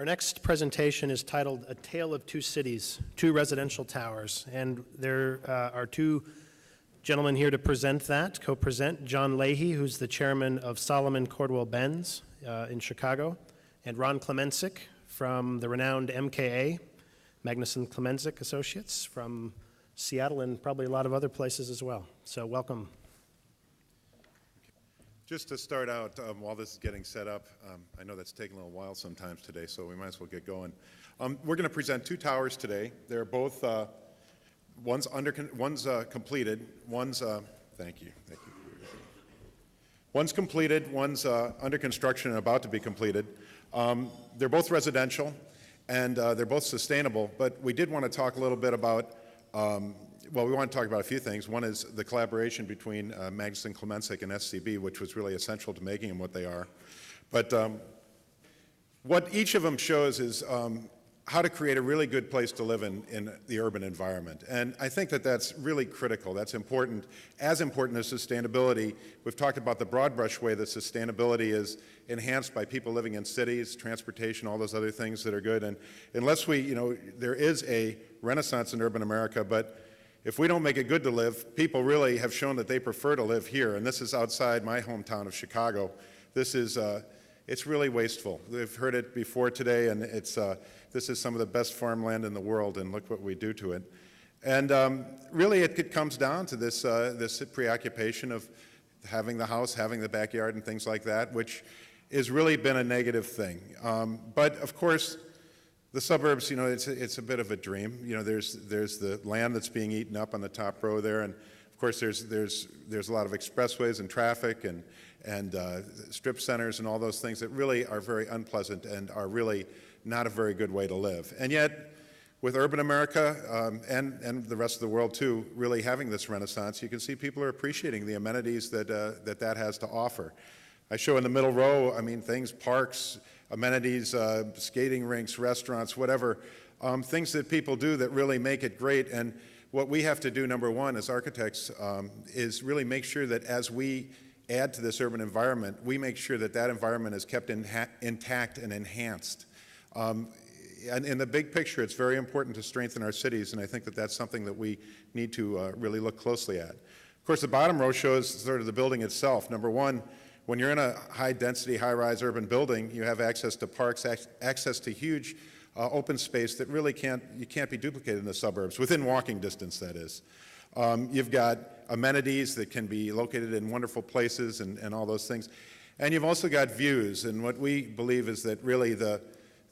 next presentation is titled A Tale of Two Cities, Two Residential Towers, and there are two gentlemen here to present that, co-present, John Lahey, who's the chairman of Solomon Cordwell Buenz in Chicago, and Ron Klemencic from the renowned MKA, Magnusson Klemencic Associates from Seattle and probably a lot of other places as well. So welcome. Just to start out, while this is getting set up, I know that's taking a little while sometimes today, so we might as well get going. We're going to present two towers today. They're both, one's completed, one's, thank you. One's completed, one's under construction and about to be completed. They're both residential, and they're both sustainable, but we did want to talk a little bit about well, we want to talk about a few things. One is the collaboration between Magnusson Klemencic and SCB, which was really essential to making them what they are. But what each of them shows is how to create a really good place to live in the urban environment. And I think that that's really critical. That's important, as important as sustainability. We've talked about the broad brush way that sustainability is enhanced by people living in cities, transportation, all those other things that are good. And unless we, there is a renaissance in urban America, but if we don't make it good to live, people really have shown that they prefer to live here. And this is outside my hometown of Chicago. This is, it's really wasteful. We've heard it before today, and this is some of the best farmland in the world, and look what we do to it. And really it comes down to this, this preoccupation of having the house, having the backyard and things like that, which has really been a negative thing. But of course, the suburbs, it's a bit of a dream. There's the land that's being eaten up on the top row there, and of course there's a lot of expressways and traffic and strip centers and all those things that really are very unpleasant and are really not a very good way to live. And yet, with urban America and the rest of the world too, really having this renaissance, you can see people are appreciating the amenities that that has to offer. I show in the middle row, things, parks, amenities, skating rinks, restaurants, whatever, things that people do that really make it great. And what we have to do, number one, as architects, is really make sure that as we add to this urban environment, we make sure that that environment is kept intact and enhanced. And in the big picture, it's very important to strengthen our cities, and I think that that's something that we need to really look closely at. Of course, the bottom row shows sort of the building itself. Number one, when you're in a high-density, high-rise urban building, you have access to parks, access to huge open space that really can't be duplicated in the suburbs, within walking distance, that is. You've got amenities that can be located in wonderful places and all those things. And you've also got views, and what we believe is that really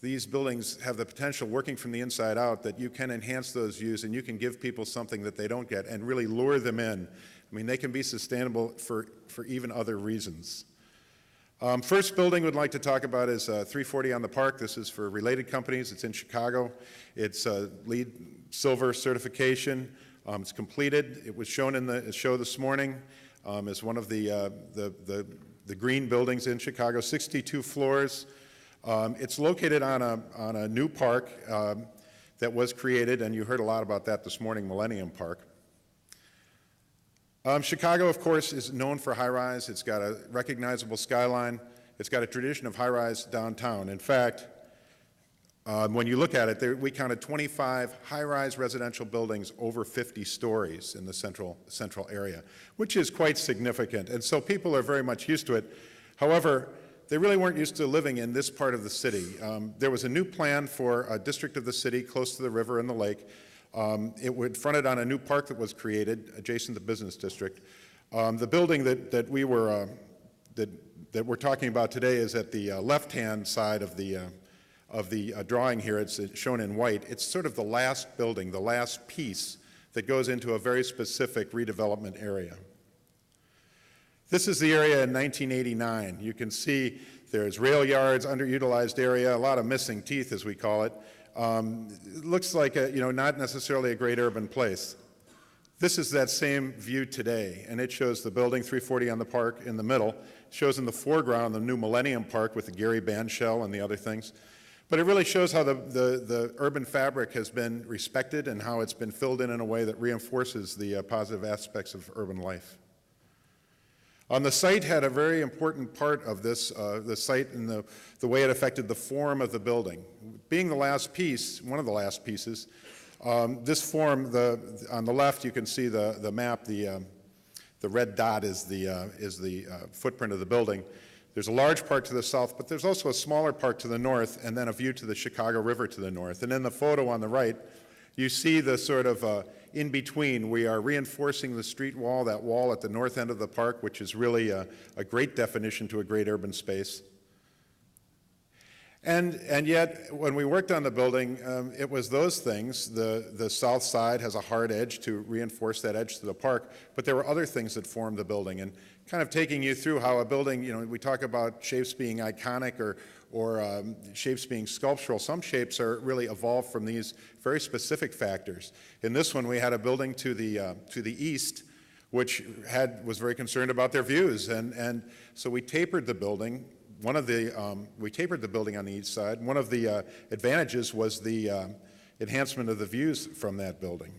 these buildings have the potential, working from the inside out, that you can enhance those views and you can give people something that they don't get and really lure them in. They can be sustainable for even other reasons. First building we'd like to talk about is 340 on the Park. This is for related companies. It's in Chicago. It's LEED Silver certification. It's completed. It was shown in the show this morning as one of the green buildings in Chicago, 62 floors. It's located on a new park that was created, and you heard a lot about that this morning, Millennium Park. Chicago, of course, is known for high-rise. It's got a recognizable skyline. It's got a tradition of high-rise downtown. In fact, when you look at it, we counted 25 high-rise residential buildings over 50 stories in the central area, which is quite significant. And so people are very much used to it. However, they really weren't used to living in this part of the city. There was a new plan for a district of the city close to the river and the lake. It would fronted on a new park that was created adjacent to the business district. The building that we're talking about today is at the left-hand side of the drawing here. It's shown in white. It's sort of the last building, the last piece that goes into a very specific redevelopment area. This is the area in 1989. You can see there's rail yards, underutilized area, a lot of missing teeth, as we call it. It looks like not necessarily a great urban place. This is that same view today, and it shows the building 340 on the Park in the middle. It shows in the foreground the new Millennium Park with the Gary Bandshell and the other things. But it really shows how the urban fabric has been respected and how it's been filled in a way that reinforces the positive aspects of urban life. The site had a very important part of this, the site and the way it affected the form of the building. Being the last piece, one of the last pieces, this form, on the left you can see the map, the red dot is the footprint of the building. There's a large part to the south, but there's also a smaller part to the north, and then a view to the Chicago River to the north. And in the photo on the right, you see the sort of in-between. We are reinforcing the street wall, that wall at the north end of the park, which is really a great definition to a great urban space. And yet, when we worked on the building, it was those things. The south side has a hard edge to reinforce that edge to the park, but there were other things that formed the building. And kind of taking you through how a building, you know, we talk about shapes being iconic or shapes being sculptural. Some shapes are really evolved from these very specific factors. In this one, we had a building to the east, which was very concerned about their views, and so we tapered the building. We tapered the building on the east side. One of the advantages was the enhancement of the views from that building.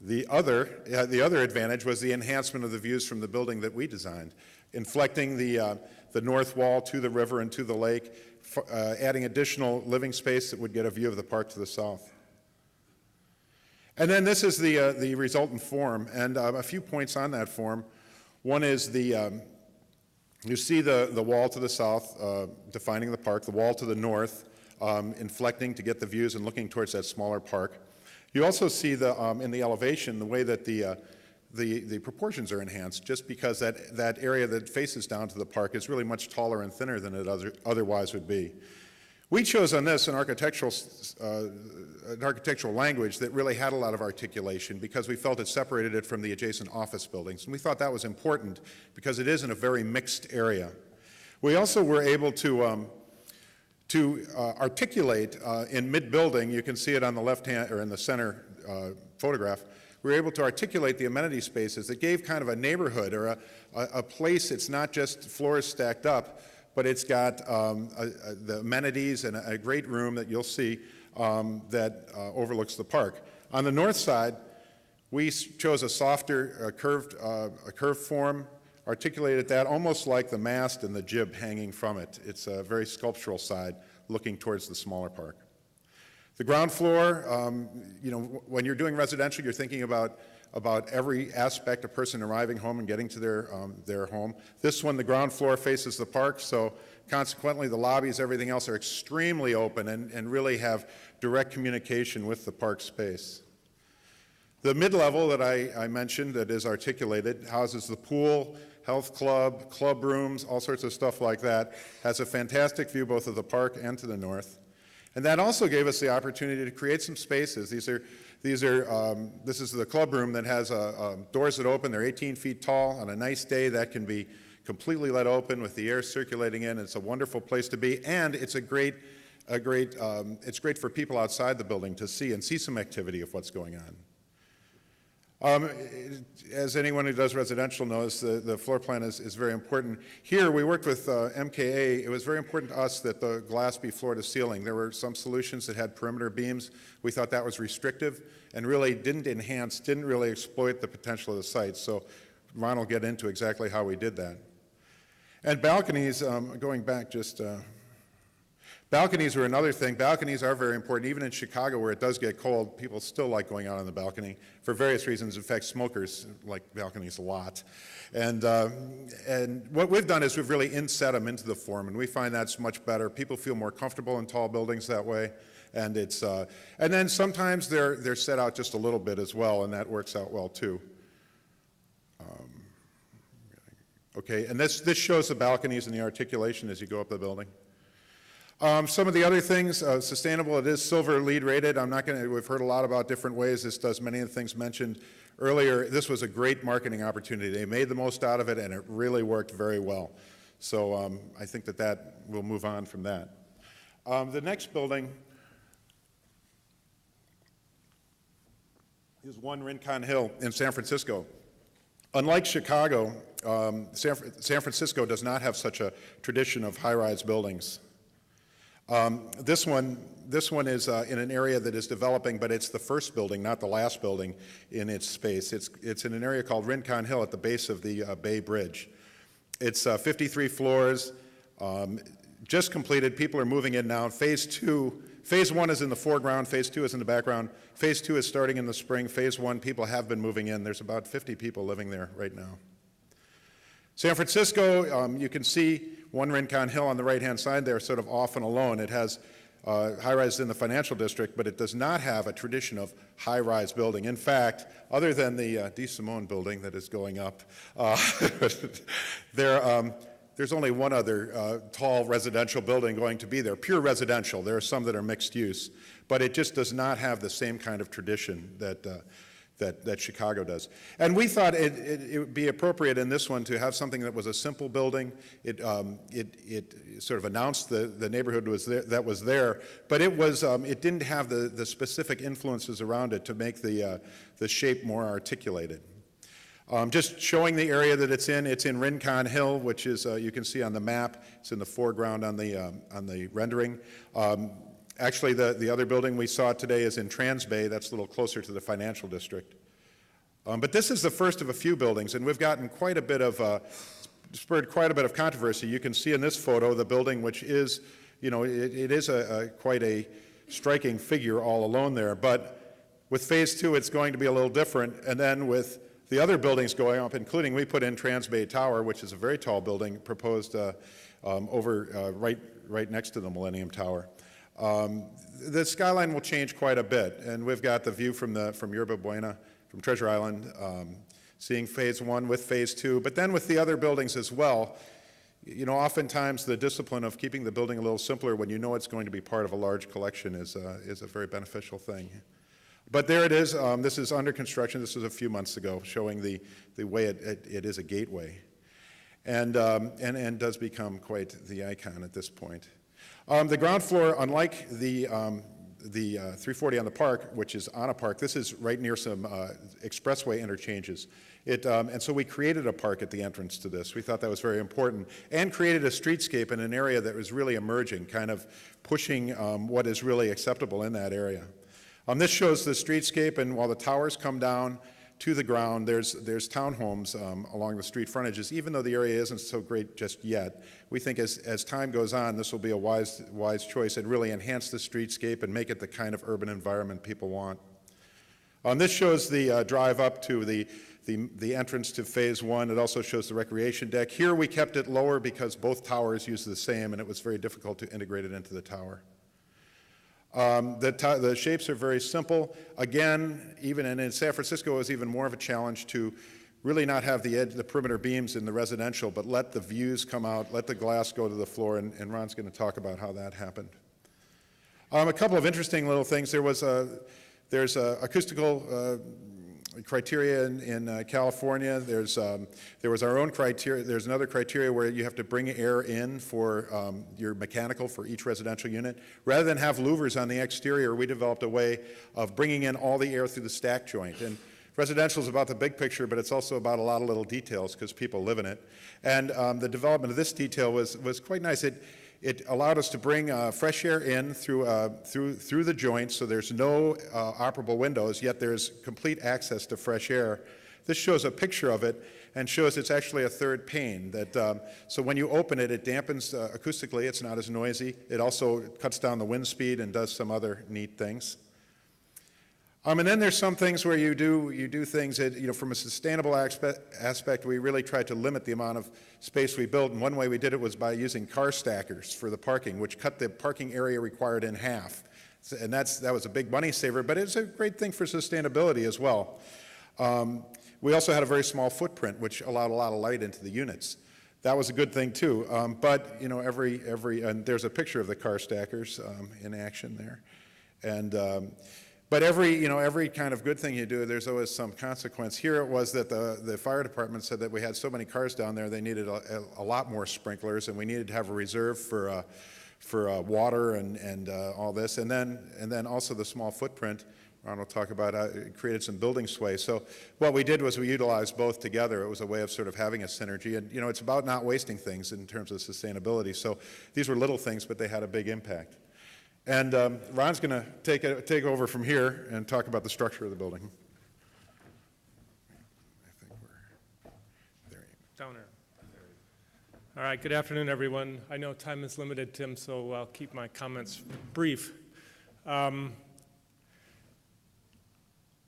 The other advantage was the enhancement of the views from the building that we designed, inflecting the north wall to the river and to the lake, adding additional living space that would get a view of the park to the south. And then this is the resultant form, and a few points on that form. One is you see the wall to the south defining the park, the wall to the north inflecting to get the views and looking towards that smaller park. You also see in the elevation the way that the proportions are enhanced, just because that area that faces down to the park is really much taller and thinner than it otherwise would be. We chose on this an architectural language that really had a lot of articulation because we felt it separated it from the adjacent office buildings. And we thought that was important because it is in a very mixed area. We also were able to articulate in mid-building, you can see it on the left hand or in the center photograph, we were able to articulate the amenity spaces that gave kind of a neighborhood or a place. It's not just floors stacked up, but it's got the amenities and a great room that you'll see that overlooks the park. On the north side, we chose a softer curved form, articulated that almost like the mast and the jib hanging from it. It's a very sculptural side looking towards the smaller park. The ground floor, you know, when you're doing residential, you're thinking about every aspect, a person arriving home and getting to their home. This one, the ground floor faces the park, so consequently the lobbies, everything else are extremely open and really have direct communication with the park space. The mid-level that I mentioned that is articulated houses the pool, health club, club rooms, all sorts of stuff like that. Has a fantastic view both of the park and to the north. And that also gave us the opportunity to create some spaces. This is the club room that has doors that open. They're 18 feet tall. On a nice day, that can be completely let open with the air circulating in. It's a wonderful place to be, and it's it's great for people outside the building to see some activity of what's going on. As anyone who does residential knows, the floor plan is very important. Here, we worked with MKA. It was very important to us that the glass be floor to ceiling. There were some solutions that had perimeter beams. We thought that was restrictive and really didn't really exploit the potential of the site. So Ron will get into exactly how we did that. And balconies, going back just... balconies are another thing. Balconies are very important. Even in Chicago, where it does get cold, people still like going out on the balcony for various reasons. In fact, smokers like balconies a lot. And what we've done is we've really inset them into the form, and we find that's much better. People feel more comfortable in tall buildings that way. And and then sometimes they're set out just a little bit as well, and that works out well too. Okay, and this shows the balconies and the articulation as you go up the building. Some of the other things, sustainable, it is silver LEED rated. We've heard a lot about different ways this does many of the things mentioned earlier. This was a great marketing opportunity. They made the most out of it, and it really worked very well. So I think that we'll move on from that. The next building is 1 Rincon Hill in San Francisco. Unlike Chicago, San Francisco does not have such a tradition of high-rise buildings. This one is in an area that is developing, but it's the first building, not the last building in its space. It's in an area called Rincon Hill at the base of the Bay Bridge. It's 53 floors, just completed. People are moving in now. Phase 1 is in the foreground. Phase 2 is in the background. Phase 2 is starting in the spring. Phase 1, people have been moving in. There's about 50 people living there right now. San Francisco, you can see one Rincon Hill on the right-hand side there, sort of off and alone. It has high-rise in the financial district, but it does not have a tradition of high-rise building. In fact, other than the De Simone building that is going up, there's only one other tall residential building going to be there, pure residential. There are some that are mixed use, but it just does not have the same kind of tradition that Chicago does. And we thought it would be appropriate in this one to have something that was a simple building. It sort of announced the neighborhood that was there, but it didn't have the specific influences around it to make the shape more articulated. Just showing the area that it's in Rincon Hill, which is, you can see on the map. It's in the foreground on the rendering. Actually, the other building we saw today is in Transbay. That's a little closer to the financial district. But this is the first of a few buildings, and we've gotten spurred quite a bit of controversy. You can see in this photo the building, which is, it is quite a striking figure all alone there. But with Phase 2, it's going to be a little different. And then with the other buildings going up, including we put in Transbay Tower, which is a very tall building proposed over right next to the Millennium Tower. The skyline will change quite a bit, and we've got the view from Yerba Buena, from Treasure Island, seeing Phase 1 with Phase 2, but then with the other buildings as well. Oftentimes the discipline of keeping the building a little simpler when you know it's going to be part of a large collection is a very beneficial thing. But there it is. This is under construction. This was a few months ago, showing the way it is a gateway, and does become quite the icon at this point. The ground floor, unlike the 340 on the Park, which is on a park, this is right near some expressway interchanges. And so we created a park at the entrance to this. We thought that was very important, and created a streetscape in an area that was really emerging, kind of pushing what is really acceptable in that area. This shows the streetscape, and while the towers come down to the ground, there's townhomes along the street frontages. Even though the area isn't so great just yet, we think as time goes on, this will be a wise choice and really enhance the streetscape and make it the kind of urban environment people want. This shows the drive up to the entrance to Phase 1. It also shows the recreation deck. Here we kept it lower because both towers use the same, and it was very difficult to integrate it into the tower. The shapes are very simple. Again, and in San Francisco, it was even more of a challenge to really not have the perimeter beams in the residential, but let the views come out, let the glass go to the floor, and Ron's going to talk about how that happened. A couple of interesting little things. There's acoustical criteria in California. There was our own criteria. There's another criteria where you have to bring air in for your mechanical for each residential unit. Rather than have louvers on the exterior, we developed a way of bringing in all the air through the stack joint. And residential is about the big picture, but it's also about a lot of little details because people live in it. And the development of this detail was quite nice. It allowed us to bring fresh air in through the joints, so there's no operable windows, yet there's complete access to fresh air. This shows a picture of it and shows it's actually a third pane. So when you open it, it dampens acoustically. It's not as noisy. It also cuts down the wind speed and does some other neat things. And then there's some things where you do things that, from a sustainable aspect, we really tried to limit the amount of space we built. And one way we did it was by using car stackers for the parking, which cut the parking area required in half. And that was a big money saver, but it's a great thing for sustainability as well. We also had a very small footprint, which allowed a lot of light into the units. That was a good thing too. But and there's a picture of the car stackers in action there, and. But every kind of good thing you do, there's always some consequence. Here it was that the fire department said that we had so many cars down there, they needed a lot more sprinklers, and we needed to have a reserve for water and all this. And then also the small footprint, Ron will talk about, it created some building sway. So what we did was we utilized both together. It was a way of sort of having a synergy. And it's about not wasting things in terms of sustainability. So these were little things, but they had a big impact. And Ron's going to take over from here and talk about the structure of the building. I think we're there. Downer. All right, good afternoon, everyone. I know time is limited, Tim, so I'll keep my comments brief. Let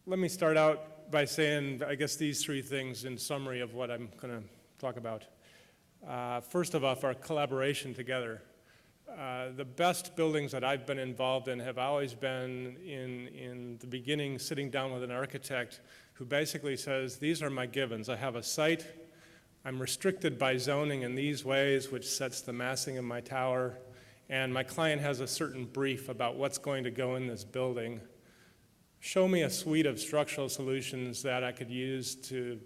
me start out by saying, I guess, these three things in summary of what I'm going to talk about. First of all, our collaboration together. The best buildings that I've been involved in have always been in the beginning sitting down with an architect who basically says, these are my givens. I have a site. I'm restricted by zoning in these ways, which sets the massing of my tower, and my client has a certain brief about what's going to go in this building. Show me a suite of structural solutions that I could use to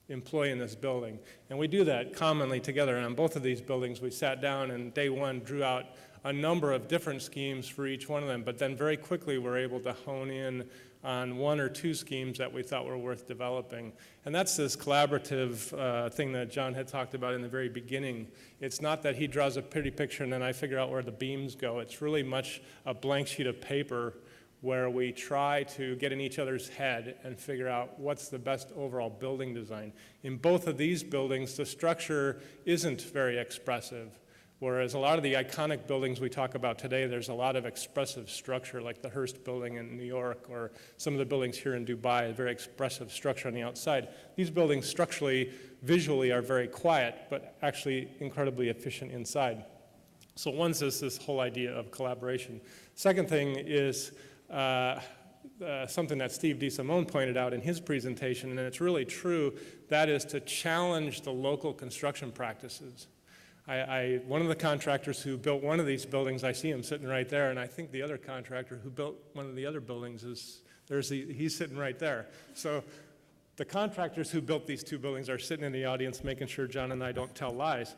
employ in this building. And we do that commonly together. And on both of these buildings, we sat down and day one drew out a number of different schemes for each one of them, but then very quickly we're able to hone in on one or two schemes that we thought were worth developing. And that's this collaborative thing that John had talked about in the very beginning. It's not that he draws a pretty picture and then I figure out where the beams go. It's really much a blank sheet of paper where we try to get in each other's head and figure out what's the best overall building design. In both of these buildings, the structure isn't very expressive. Whereas a lot of the iconic buildings we talk about today, there's a lot of expressive structure, like the Hearst building in New York, or some of the buildings here in Dubai, a very expressive structure on the outside. These buildings structurally, visually are very quiet, but actually incredibly efficient inside. So one's this whole idea of collaboration. Second thing is something that Steve DeSimone pointed out in his presentation, and it's really true, that is to challenge the local construction practices. One of the contractors who built one of these buildings, I see him sitting right there, and I think the other contractor who built one of the other buildings he's sitting right there. So the contractors who built these two buildings are sitting in the audience making sure John and I don't tell lies.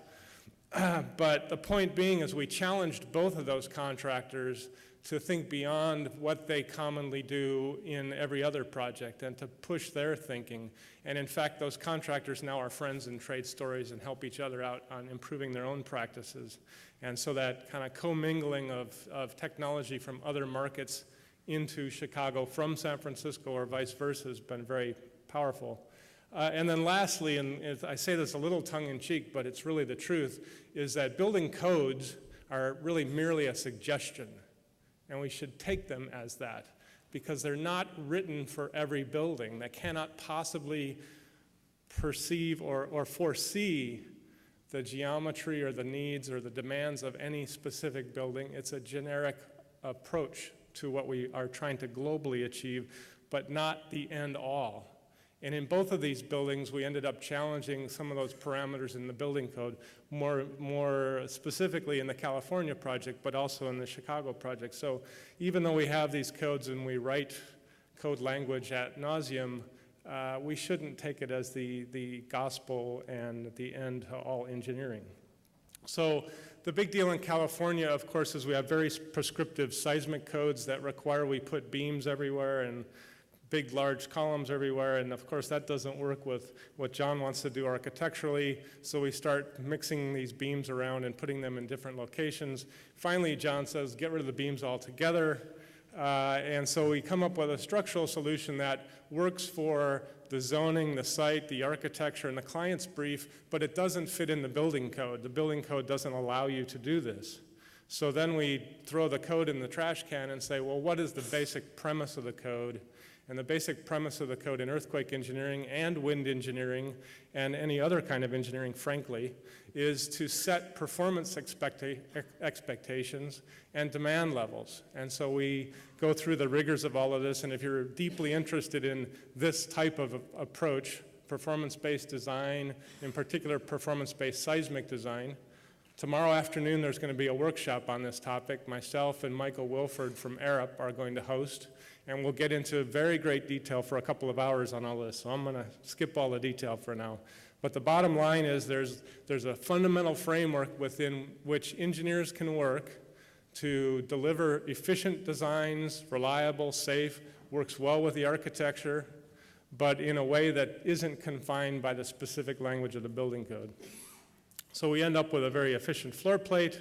But the point being is we challenged both of those contractors to think beyond what they commonly do in every other project and to push their thinking. And in fact, those contractors now are friends in trade stories and help each other out on improving their own practices. And so that kind of commingling of technology from other markets into Chicago from San Francisco or vice versa has been very powerful. And then lastly, and I say this a little tongue-in-cheek, but it's really the truth, is that building codes are really merely a suggestion. And we should take them as that, because they're not written for every building. They cannot possibly perceive or foresee the geometry or the needs or the demands of any specific building. It's a generic approach to what we are trying to globally achieve, but not the end all. And in both of these buildings, we ended up challenging some of those parameters in the building code, more specifically in the California project, but also in the Chicago project. So even though we have these codes and we write code language ad nauseum, we shouldn't take it as the gospel and the end to all engineering. So the big deal in California, of course, is we have very prescriptive seismic codes that require we put beams everywhere and big, large columns everywhere, and of course that doesn't work with what John wants to do architecturally, so we start mixing these beams around and putting them in different locations. Finally, John says, get rid of the beams altogether, and so we come up with a structural solution that works for the zoning, the site, the architecture, and the client's brief, but it doesn't fit in the building code. The building code doesn't allow you to do this. So then we throw the code in the trash can and say, well, what is the basic premise of the code? And the basic premise of the code in earthquake engineering and wind engineering and any other kind of engineering, frankly, is to set performance expectations and demand levels. And so we go through the rigors of all of this, and if you're deeply interested in this type of approach, performance-based design, in particular performance-based seismic design, tomorrow afternoon there's going to be a workshop on this topic. Myself and Michael Wilford from Arup are going to host. And we'll get into very great detail for a couple of hours on all this. So I'm going to skip all the detail for now. But the bottom line is there's a fundamental framework within which engineers can work to deliver efficient designs, reliable, safe, works well with the architecture, but in a way that isn't confined by the specific language of the building code. So we end up with a very efficient floor plate.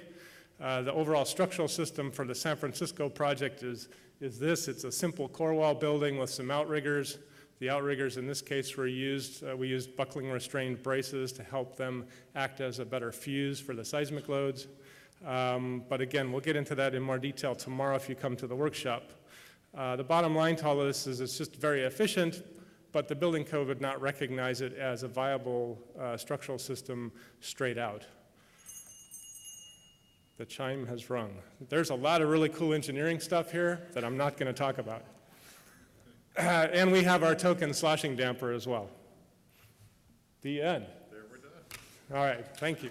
The overall structural system for the San Francisco project is this. It's a simple Cordwell building with some outriggers. The outriggers in this case were used, we used buckling restrained braces to help them act as a better fuse for the seismic loads. But again, we'll get into that in more detail tomorrow if you come to the workshop. The bottom line to all of this is it's just very efficient, but the building code would not recognize it as a viable structural system straight out. The chime has rung. There's a lot of really cool engineering stuff here that I'm not going to talk about. And we have our token sloshing damper as well. The end. There we're done. All right, thank you.